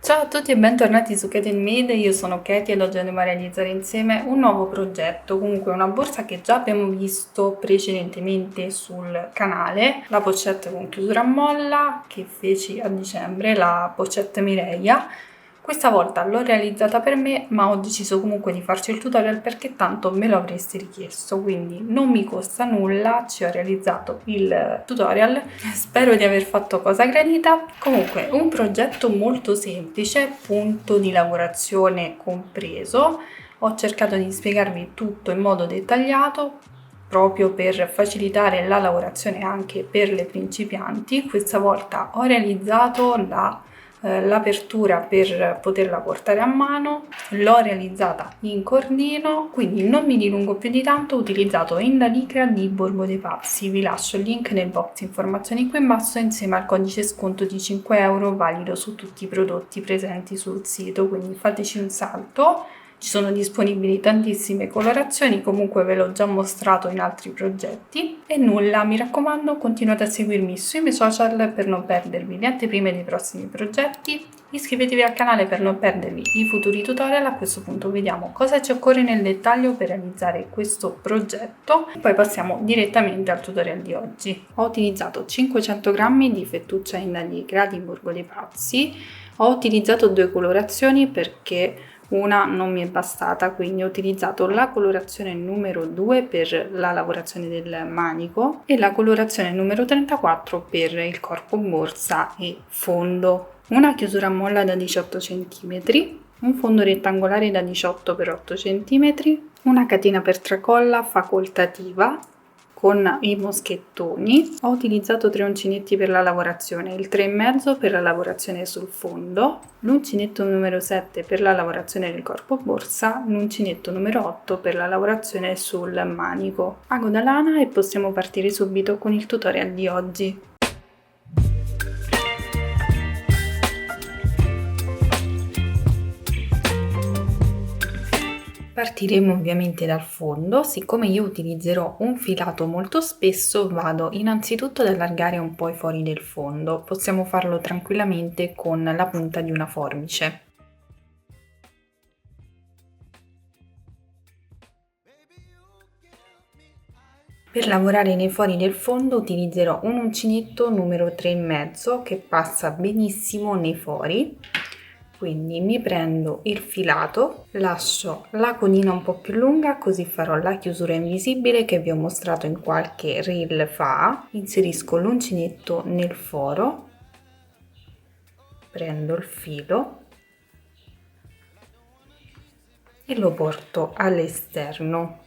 Ciao a tutti e bentornati su Katie Made, io sono Katie ed oggi andiamo a realizzare insieme un nuovo progetto, comunque una borsa che già abbiamo visto precedentemente sul canale, la pochette con chiusura a molla che feci a dicembre, la pochette Mireia. Questa volta l'ho realizzata per me, ma ho deciso comunque di farci il tutorial perché tanto me lo avreste richiesto, quindi non mi costa nulla, ci ho realizzato il tutorial, spero di aver fatto cosa gradita. Comunque un progetto molto semplice, punto di lavorazione compreso, ho cercato di spiegarvi tutto in modo dettagliato proprio per facilitare la lavorazione anche per le principianti. Questa volta ho realizzato l'apertura per poterla portare a mano, l'ho realizzata in cornino, quindi non mi dilungo più di tanto. Ho utilizzato Inda Licra di Borgo dei Pazzi, vi lascio il link nel box informazioni qui in basso insieme al codice sconto di 5 euro valido su tutti i prodotti presenti sul sito, quindi fateci un salto. Ci sono disponibili tantissime colorazioni, comunque ve l'ho già mostrato in altri progetti. E nulla, mi raccomando, continuate a seguirmi sui miei social per non perdervi le anteprime dei prossimi progetti. Iscrivetevi al canale per non perdervi i futuri tutorial. A questo punto vediamo cosa ci occorre nel dettaglio per realizzare questo progetto. Poi passiamo direttamente al tutorial di oggi. Ho utilizzato 500 g di fettuccia Inda Licra di Borgo dei Pazzi. Ho utilizzato due colorazioni perché una non mi è bastata, quindi ho utilizzato la colorazione numero 2 per la lavorazione del manico e la colorazione numero 34 per il corpo borsa e fondo. Una chiusura a molla da 18 cm, un fondo rettangolare da 18 x 8 cm, una catena per tracolla facoltativa con i moschettoni. Ho utilizzato 3 uncinetti per la lavorazione, il 3,5 per la lavorazione sul fondo, l'uncinetto numero 7 per la lavorazione del corpo borsa, l'uncinetto numero 8 per la lavorazione sul manico. Ago da lana e possiamo partire subito con il tutorial di oggi. Partiremo ovviamente dal fondo. Siccome io utilizzerò un filato molto spesso, vado innanzitutto ad allargare un po' i fori del fondo. Possiamo farlo tranquillamente con la punta di una forbice. Per lavorare nei fori del fondo utilizzerò un uncinetto numero 3,5 che passa benissimo nei fori. Quindi mi prendo il filato, lascio la codina un po' più lunga, così farò la chiusura invisibile che vi ho mostrato in qualche reel fa. Inserisco l'uncinetto nel foro, prendo il filo e lo porto all'esterno.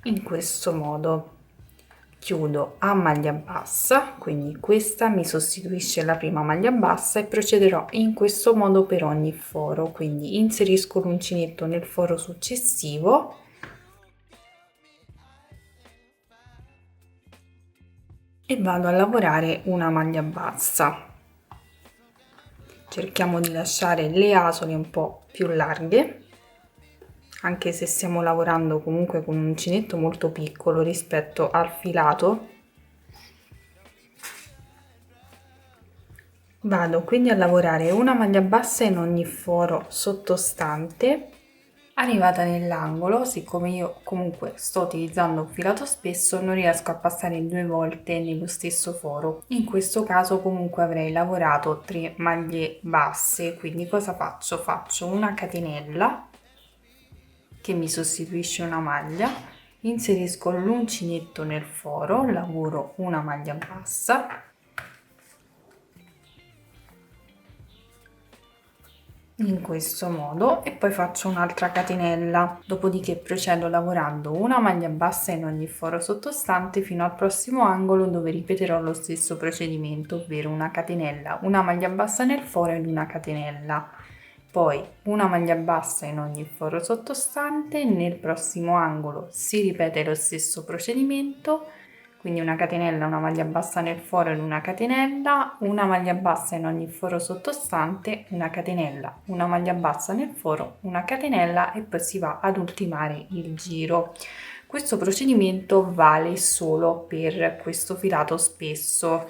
In questo modo chiudo a maglia bassa, quindi questa mi sostituisce la prima maglia bassa e procederò in questo modo per ogni foro. Quindi inserisco l'uncinetto nel foro successivo e vado a lavorare una maglia bassa. Cerchiamo di lasciare le asole un po' più larghe, anche se stiamo lavorando comunque con un uncinetto molto piccolo rispetto al filato. Vado quindi a lavorare una maglia bassa in ogni foro sottostante. Arrivata nell'angolo, siccome io comunque sto utilizzando un filato spesso, non riesco a passare 2 volte nello stesso foro. In questo caso comunque avrei lavorato 3 maglie basse, quindi cosa faccio? Faccio una catenella che mi sostituisce una maglia, inserisco l'uncinetto nel foro, lavoro una maglia bassa, in questo modo, e poi faccio un'altra catenella, dopodiché procedo lavorando una maglia bassa in ogni foro sottostante fino al prossimo angolo, dove ripeterò lo stesso procedimento, ovvero una catenella, una maglia bassa nel foro ed una catenella. Poi una maglia bassa in ogni foro sottostante, nel prossimo angolo si ripete lo stesso procedimento, quindi una catenella, una maglia bassa nel foro ed una catenella, una maglia bassa in ogni foro sottostante, una catenella, una maglia bassa nel foro, una catenella e poi si va ad ultimare il giro. Questo procedimento vale solo per questo filato spesso,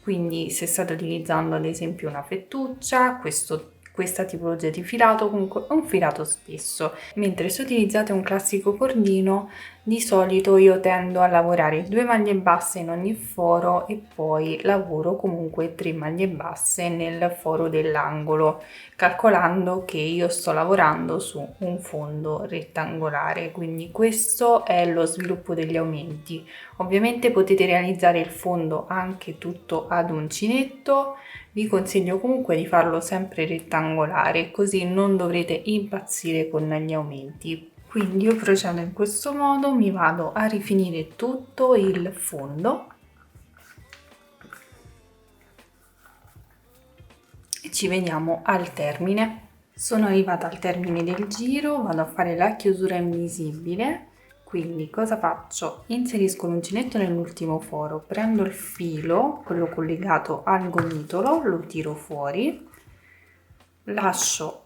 Quindi se state utilizzando ad esempio una fettuccia, questa tipologia di filato, comunque un filato spesso, mentre se utilizzate un classico cordino, di solito io tendo a lavorare 2 maglie basse in ogni foro e poi lavoro comunque 3 maglie basse nel foro dell'angolo, calcolando che io sto lavorando su un fondo rettangolare. Quindi questo è lo sviluppo degli aumenti. Ovviamente potete realizzare il fondo anche tutto ad uncinetto. Vi consiglio comunque di farlo sempre rettangolare, così non dovrete impazzire con gli aumenti. Quindi io procedo in questo modo, mi vado a rifinire tutto il fondo e ci vediamo al termine. Sono arrivata al termine del giro, vado a fare la chiusura invisibile. Quindi cosa faccio? Inserisco l'uncinetto nell'ultimo foro, prendo il filo, quello collegato al gomitolo, lo tiro fuori, lascio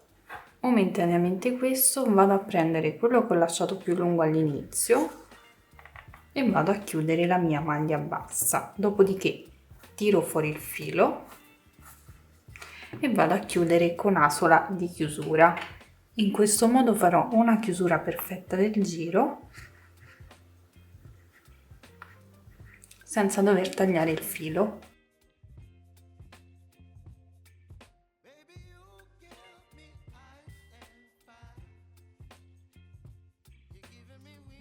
momentaneamente questo, vado a prendere quello che ho lasciato più lungo all'inizio e vado a chiudere la mia maglia bassa. Dopodiché tiro fuori il filo e vado a chiudere con asola di chiusura. In questo modo farò una chiusura perfetta del giro senza dover tagliare il filo.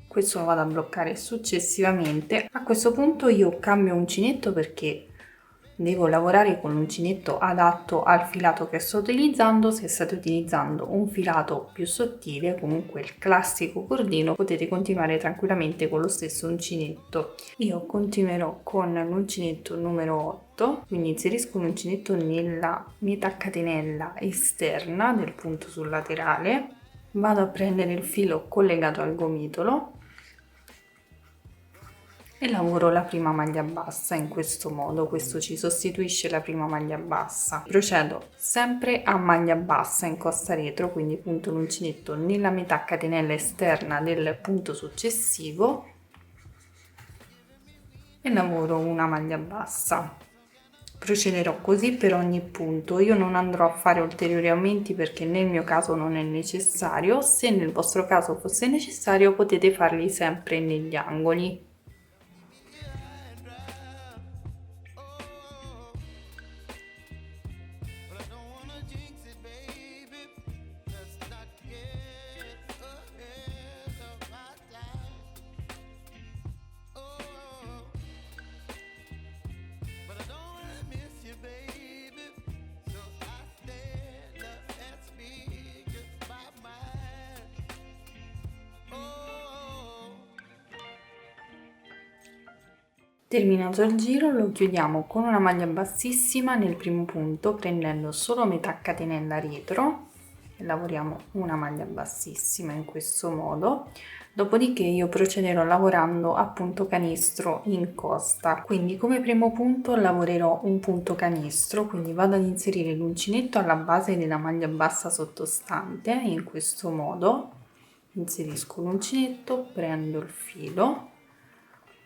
Questo lo vado a bloccare successivamente. A questo punto io cambio uncinetto perché devo lavorare con l'uncinetto adatto al filato che sto utilizzando. Se state utilizzando un filato più sottile, comunque il classico cordino, potete continuare tranquillamente con lo stesso uncinetto. Io continuerò con l'uncinetto numero 8, quindi inserisco l'uncinetto nella metà catenella esterna del punto sul laterale, vado a prendere il filo collegato al gomitolo e lavoro la prima maglia bassa in questo modo. Questo ci sostituisce la prima maglia bassa. Procedo sempre a maglia bassa in costa retro, quindi punto l'uncinetto nella metà catenella esterna del punto successivo e lavoro una maglia bassa. Procederò così per ogni punto. Io non andrò a fare ulteriori aumenti perché nel mio caso non è necessario. Se nel vostro caso fosse necessario, potete farli sempre negli angoli. Terminato il giro lo chiudiamo con una maglia bassissima nel primo punto, prendendo solo metà catenella retro e lavoriamo una maglia bassissima in questo modo. Dopodiché io procederò lavorando a punto canestro in costa, quindi come primo punto lavorerò un punto canestro, quindi vado ad inserire l'uncinetto alla base della maglia bassa sottostante in questo modo. Inserisco l'uncinetto, prendo il filo,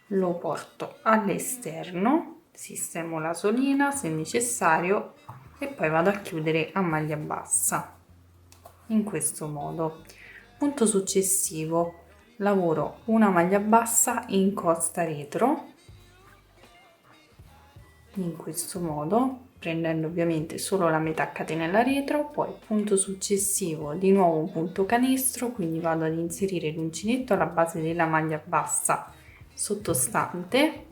lo porto all'esterno, sistemo la solina se necessario e poi vado a chiudere a maglia bassa in questo modo. Punto successivo, lavoro una maglia bassa in costa retro in questo modo, prendendo ovviamente solo la metà catenella retro. Poi punto successivo, di nuovo un punto canestro, quindi vado ad inserire l'uncinetto alla base della maglia bassa sottostante,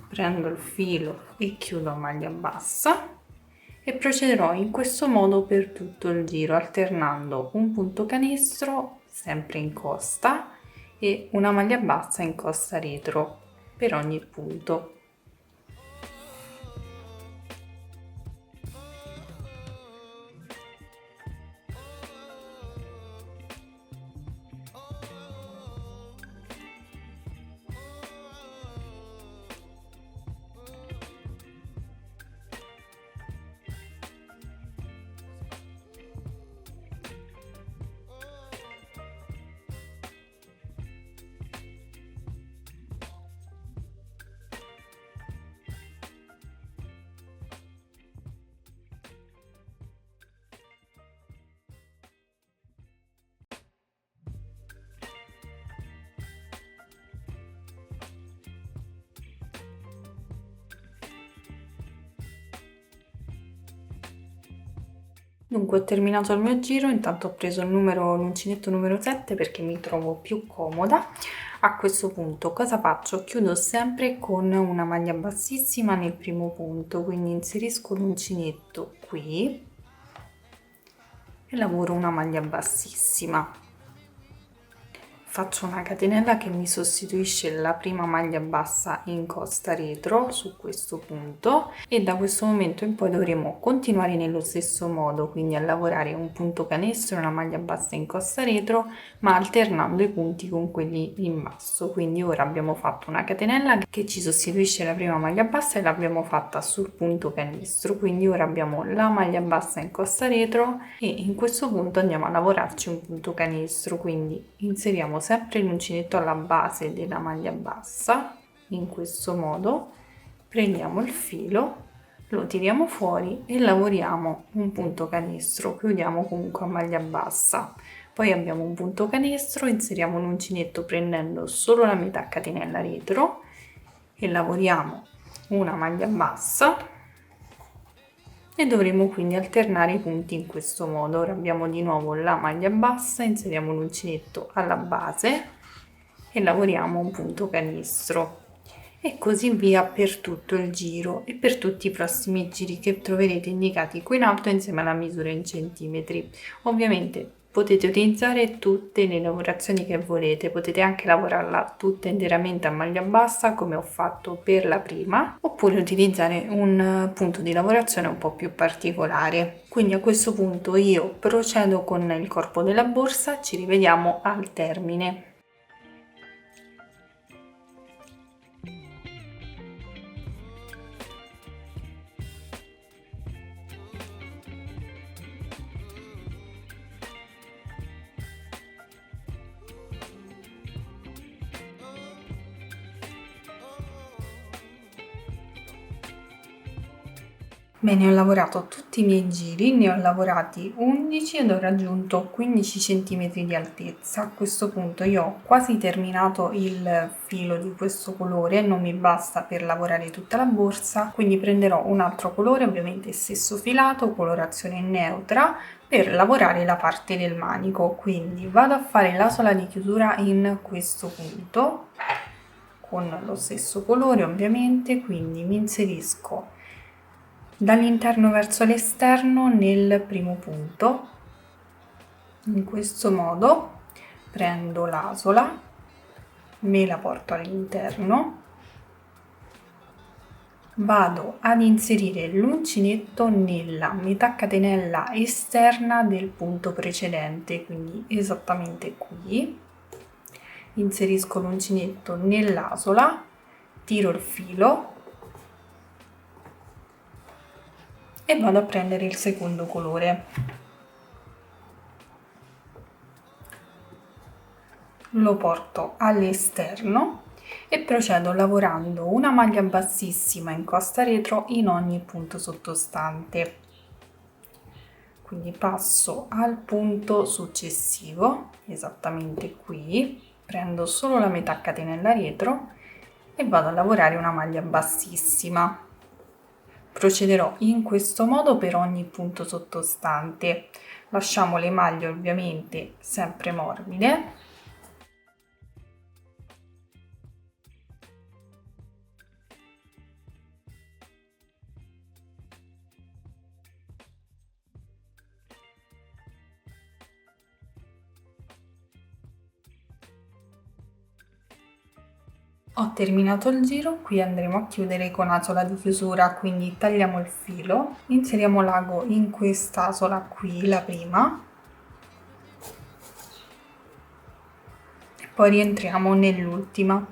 prendo il filo e chiudo a maglia bassa e procederò in questo modo per tutto il giro, alternando un punto canestro sempre in costa e una maglia bassa in costa retro per ogni punto. Dunque ho terminato il mio giro, intanto ho preso l'uncinetto numero 7 perché mi trovo più comoda. A questo punto cosa faccio? Chiudo sempre con una maglia bassissima nel primo punto, quindi inserisco l'uncinetto qui e lavoro una maglia bassissima. Faccio una catenella che mi sostituisce la prima maglia bassa in costa retro su questo punto e da questo momento in poi dovremo continuare nello stesso modo, quindi a lavorare un punto canestro e una maglia bassa in costa retro, ma alternando i punti con quelli in basso. Quindi ora abbiamo fatto una catenella che ci sostituisce la prima maglia bassa e l'abbiamo fatta sul punto canestro, quindi ora abbiamo la maglia bassa in costa retro e in questo punto andiamo a lavorarci un punto canestro, quindi inseriamo sempre l'uncinetto alla base della maglia bassa, in questo modo prendiamo il filo, lo tiriamo fuori e lavoriamo un punto canestro, chiudiamo comunque a maglia bassa. Poi abbiamo un punto canestro, inseriamo l'uncinetto prendendo solo la metà catenella retro e lavoriamo una maglia bassa e dovremo quindi alternare i punti in questo modo. Ora abbiamo di nuovo la maglia bassa, inseriamo l'uncinetto alla base e lavoriamo un punto canestro e così via per tutto il giro e per tutti i prossimi giri che troverete indicati qui in alto insieme alla misura in centimetri. Ovviamente potete utilizzare tutte le lavorazioni che volete, potete anche lavorarla tutta interamente a maglia bassa come ho fatto per la prima, oppure utilizzare un punto di lavorazione un po' più particolare. Quindi a questo punto io procedo con il corpo della borsa, ci rivediamo al termine. Bene, ho lavorato tutti i miei giri, ne ho lavorati 11 ed ho raggiunto 15 cm di altezza. A questo punto io ho quasi terminato il filo di questo colore, non mi basta per lavorare tutta la borsa, quindi prenderò un altro colore, ovviamente stesso filato, colorazione neutra, per lavorare la parte del manico. Quindi vado a fare la sola di chiusura in questo punto, con lo stesso colore ovviamente, quindi mi inserisco dall'interno verso l'esterno nel primo punto, in questo modo prendo l'asola, me la porto all'interno, vado ad inserire l'uncinetto nella metà catenella esterna del punto precedente, quindi esattamente qui, inserisco l'uncinetto nell'asola, tiro il filo e vado a prendere il secondo colore. Lo porto all'esterno e procedo lavorando una maglia bassissima in costa retro in ogni punto sottostante. Quindi passo al punto successivo, esattamente qui, prendo solo la metà catenella retro e vado a lavorare una maglia bassissima. Procederò in questo modo per ogni punto sottostante. Lasciamo le maglie ovviamente sempre morbide. Ho terminato il giro, qui andremo a chiudere con asola di chiusura, quindi tagliamo il filo, inseriamo l'ago in quest'asola qui, la prima, e poi rientriamo nell'ultima.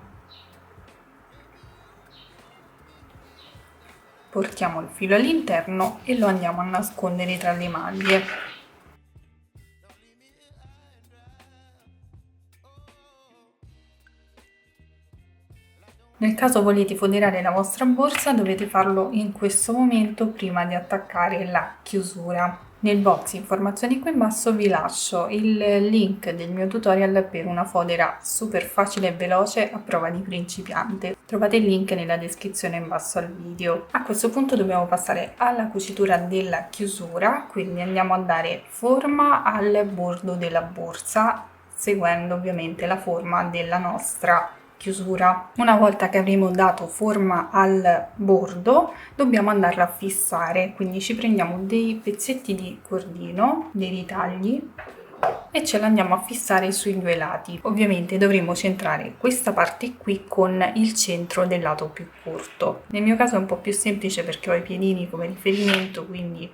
Portiamo il filo all'interno e lo andiamo a nascondere tra le maglie. Nel caso volete foderare la vostra borsa dovete farlo in questo momento prima di attaccare la chiusura. Nel box informazioni qui in basso vi lascio il link del mio tutorial per una fodera super facile e veloce a prova di principiante. Trovate il link nella descrizione in basso al video. A questo punto dobbiamo passare alla cucitura della chiusura, quindi andiamo a dare forma al bordo della borsa, seguendo ovviamente la forma della nostra chiusura. Una volta che avremo dato forma al bordo dobbiamo andarla a fissare, quindi ci prendiamo dei pezzetti di cordino, dei ritagli, e ce l'andiamo a fissare sui due lati. Ovviamente dovremo centrare questa parte qui con il centro del lato più corto. Nel mio caso è un po' più semplice perché ho i piedini come riferimento, quindi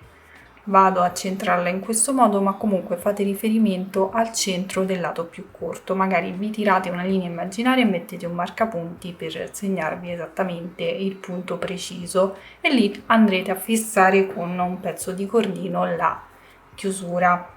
vado a centrarla in questo modo, ma comunque fate riferimento al centro del lato più corto. Magari vi tirate una linea immaginaria e mettete un marcapunti per segnarvi esattamente il punto preciso e lì andrete a fissare con un pezzo di cordino la chiusura.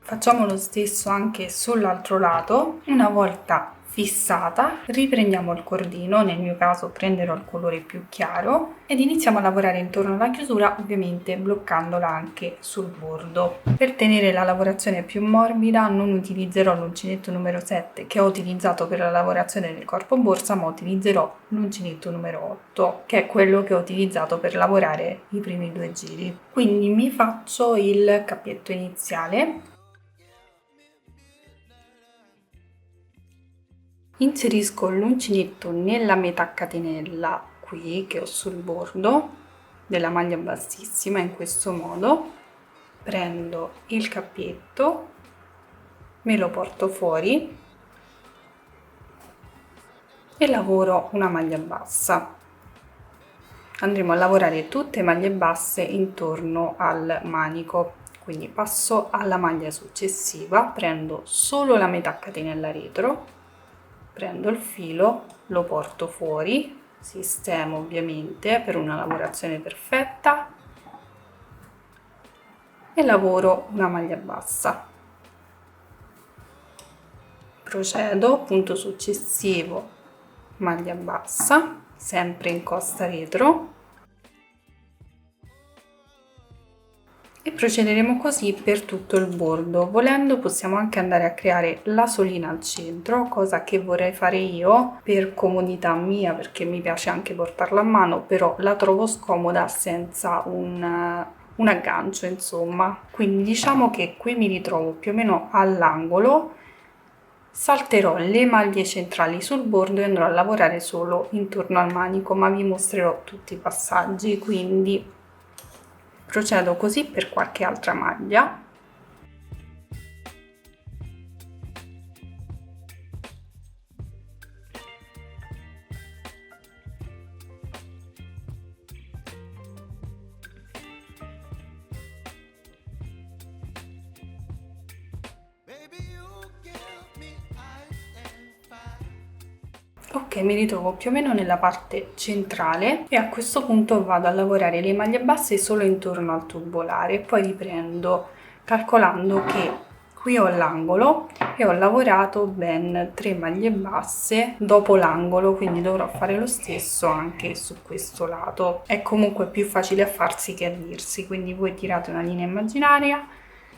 Facciamo lo stesso anche sull'altro lato. Una volta fissata riprendiamo il cordino, nel mio caso prenderò il colore più chiaro, ed iniziamo a lavorare intorno alla chiusura, ovviamente bloccandola anche sul bordo. Per tenere la lavorazione più morbida non utilizzerò l'uncinetto numero 7 che ho utilizzato per la lavorazione del corpo borsa, ma utilizzerò l'uncinetto numero 8 che è quello che ho utilizzato per lavorare i primi due giri. Quindi mi faccio il cappietto iniziale. Inserisco l'uncinetto nella metà catenella qui che ho sul bordo della maglia bassissima, in questo modo prendo il cappietto, me lo porto fuori e lavoro una maglia bassa. Andremo a lavorare tutte maglie basse intorno al manico, quindi passo alla maglia successiva, prendo solo la metà catenella retro, prendo il filo, lo porto fuori, sistemo ovviamente per una lavorazione perfetta e lavoro una maglia bassa. Procedo, punto successivo, maglia bassa, sempre in costa retro, e procederemo così per tutto il bordo. Volendo possiamo anche andare a creare la solina al centro, cosa che vorrei fare io per comodità mia, perché mi piace anche portarla a mano, però la trovo scomoda senza un aggancio, insomma. Quindi diciamo che qui mi ritrovo più o meno all'angolo, salterò le maglie centrali sul bordo e andrò a lavorare solo intorno al manico, ma vi mostrerò tutti i passaggi, quindi procedo così per qualche altra maglia. Ok, mi ritrovo più o meno nella parte centrale e a questo punto vado a lavorare le maglie basse solo intorno al tubolare, poi riprendo calcolando che qui ho l'angolo e ho lavorato ben 3 maglie basse dopo l'angolo, quindi dovrò fare lo stesso anche su questo lato. È comunque più facile a farsi che a dirsi, quindi voi tirate una linea immaginaria,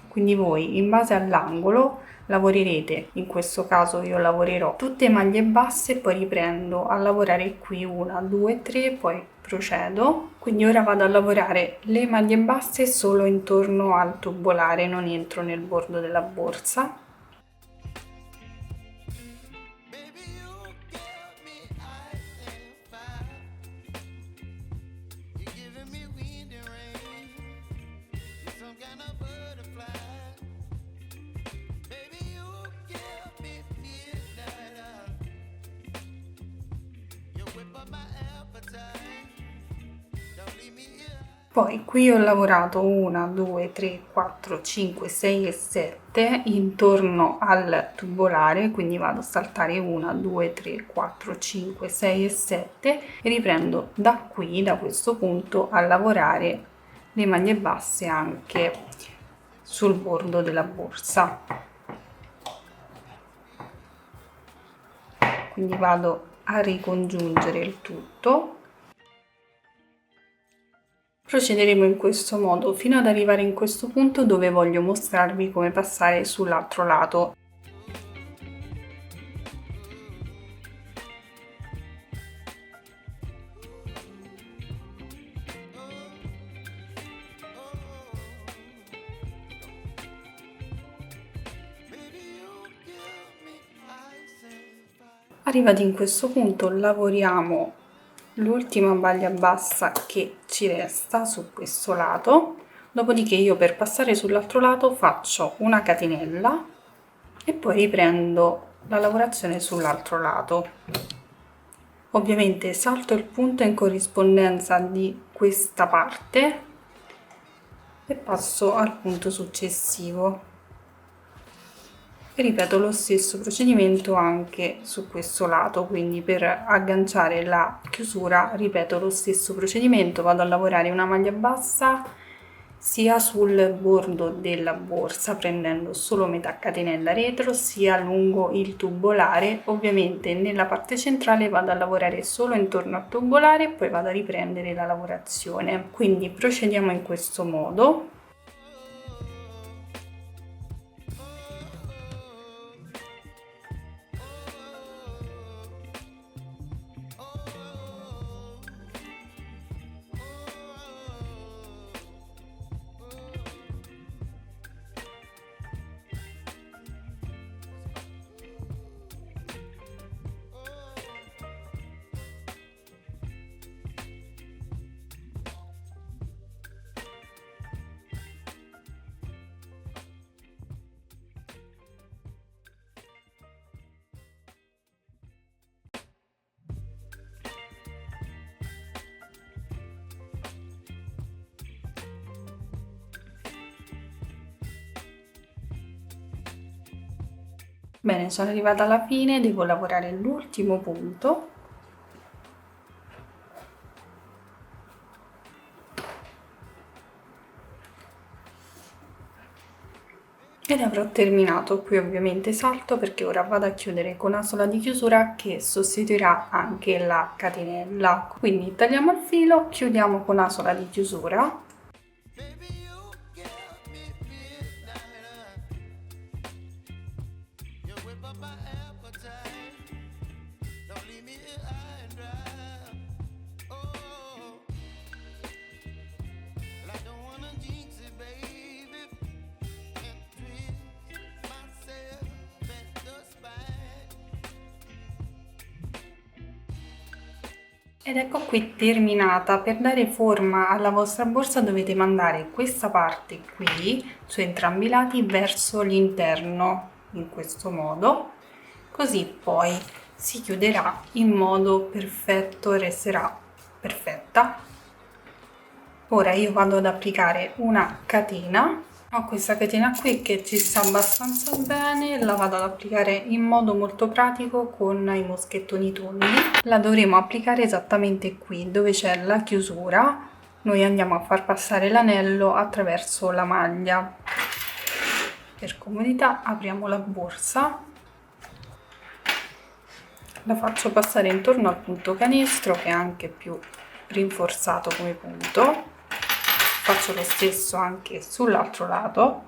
quindi voi in base all'angolo lavorerete, in questo caso io lavorerò tutte maglie basse, poi riprendo a lavorare qui 1, 2, 3, poi procedo. Quindi ora vado a lavorare le maglie basse solo intorno al tubolare, non entro nel bordo della borsa. Poi qui ho lavorato 1, 2, 3, 4, 5, 6 e 7 intorno al tubolare, quindi vado a saltare 1, 2, 3, 4, 5, 6 e 7 e riprendo da qui, da questo punto, a lavorare le maglie basse anche sul bordo della borsa. Quindi vado a ricongiungere il tutto. Procederemo in questo modo fino ad arrivare in questo punto dove voglio mostrarvi come passare sull'altro lato. Arrivati in questo punto lavoriamo l'ultima maglia bassa che ci resta su questo lato, dopodiché io per passare sull'altro lato faccio una catenella e poi riprendo la lavorazione sull'altro lato. Ovviamente salto il punto in corrispondenza di questa parte e passo al punto successivo. E ripeto lo stesso procedimento anche su questo lato, quindi per agganciare la chiusura ripeto lo stesso procedimento, vado a lavorare una maglia bassa sia sul bordo della borsa prendendo solo metà catenella retro sia lungo il tubolare. Ovviamente nella parte centrale vado a lavorare solo intorno al tubolare e poi vado a riprendere la lavorazione, quindi procediamo in questo modo. Bene, sono arrivata alla fine, devo lavorare l'ultimo punto. Ed avrò terminato. Qui ovviamente salto perché ora vado a chiudere con una sola di chiusura che sostituirà anche la catenella. Quindi tagliamo il filo, chiudiamo con una sola di chiusura. Ed ecco qui terminata. Per dare forma alla vostra borsa dovete mandare questa parte qui su entrambi i lati verso l'interno in questo modo, così poi si chiuderà in modo perfetto e resterà perfetta. Ora io vado ad applicare una catena. Ho questa catena qui che ci sta abbastanza bene, la vado ad applicare in modo molto pratico con i moschettoni tondi. La dovremo applicare esattamente qui dove c'è la chiusura. Noi andiamo a far passare l'anello attraverso la maglia. Per comodità apriamo la borsa, la faccio passare intorno al punto canestro che è anche più rinforzato come punto. Faccio lo stesso anche sull'altro lato.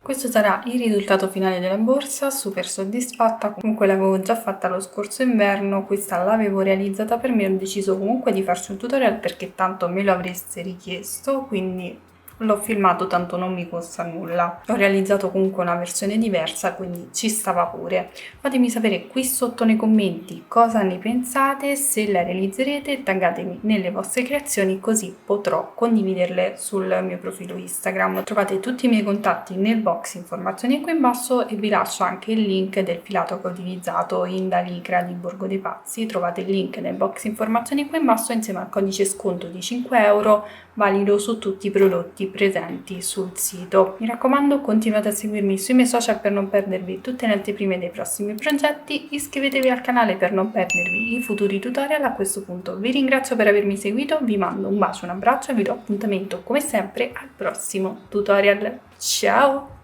Questo sarà il risultato finale della borsa, super soddisfatta. Comunque l'avevo già fatta lo scorso inverno, questa l'avevo realizzata per me, ho deciso comunque di farci un tutorial perché tanto me lo avreste richiesto, quindi l'ho filmato, tanto non mi costa nulla. Ho realizzato comunque una versione diversa, quindi ci stava pure. Fatemi sapere qui sotto nei commenti cosa ne pensate, se la realizzerete, taggatemi nelle vostre creazioni così potrò condividerle sul mio profilo Instagram. Trovate tutti i miei contatti nel box informazioni qui in basso e vi lascio anche il link del filato che ho utilizzato in Dalicra di Borgo dei Pazzi. Trovate il link nel box informazioni qui in basso insieme al codice sconto di 5 euro valido su tutti i prodotti presenti sul sito. Mi raccomando, continuate a seguirmi sui miei social per non perdervi tutte le anteprime dei prossimi progetti, iscrivetevi al canale per non perdervi i futuri tutorial. A questo punto vi ringrazio per avermi seguito, vi mando un bacio, un abbraccio e vi do appuntamento come sempre al prossimo tutorial. Ciao!